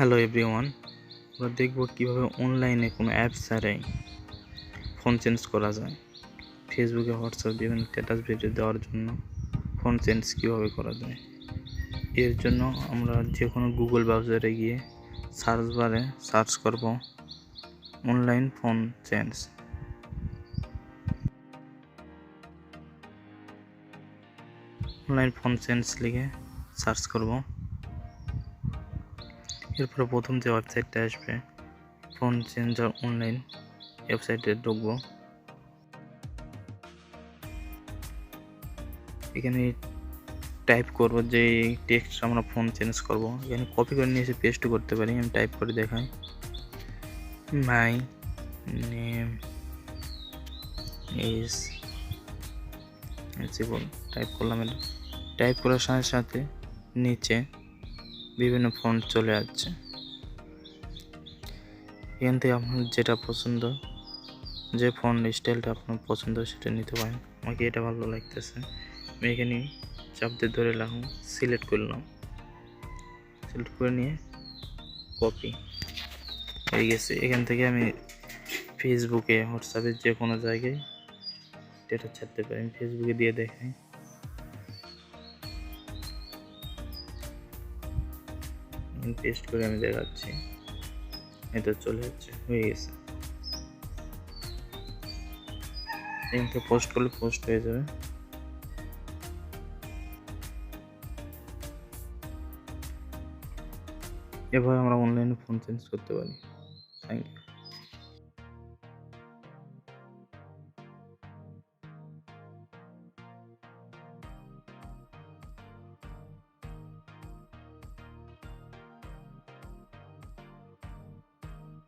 Hello everyone, আমরা দেখব কীভাবে অনলাইনে কোনো অ্যাপ ছাড়াই ফোন চেঞ্জ করা যায়। ফেসবুকে, হোয়াটসঅ্যাপ বিভিন্ন স্ট্যাটাস ভিডিও দেওয়ার জন্য ফোন চেঞ্জ কীভাবে করা যায়। এর জন্য আমরা যে কোনো গুগল ব্রাউজারে গিয়ে সার্চ বারে সার্চ করব online phone change. Online phone change লিখে সার্চ করব। এরপরে প্রথম যে ওয়েবসাইটটা আসবে ফোন চেঞ্জার অনলাইন ওয়েবসাইটে ঢুকবো। এখানে টাইপ করব যে টেক্সট আমরা ফোন চেঞ্জ করব। এখানে কপি করে নিয়ে এসে পেস্ট করতে পারি। আমি টাইপ করে দেখাই, my name is simple. Type করলাম। এটা টাইপ করার সাথে সাথে নিচে বিভিন্ন ফন্ট চলে আসছে। এখান থেকে আপনার যেটা পছন্দ, যে ফন্ট স্টাইলটা আপনার পছন্দ সেটা নিতে পারেন। আমাকে এটা ভালো লাগতেছে, আমি এখানে চাপ দিয়ে ধরে রাখুন, সিলেক্ট করলাম। সিলেক্ট করে নিয়ে কপি হয়ে গেছে। এখান থেকে আমি ফেসবুকে, হোয়াটসঅ্যাপে যে কোনো জায়গায় এটা ছাড়তে পারি। আমি ফেসবুকে দিয়ে দেখাই। পেস্ট করে আমি দেখাচ্ছি, এটা চলে যাচ্ছে, হয়ে গেছে। এখান থেকে পোস্ট করলে পোস্ট হয়ে যাবে। এভাবে আমরা অনলাইনে ফোন চেঞ্জ করতে পারি। Thank you.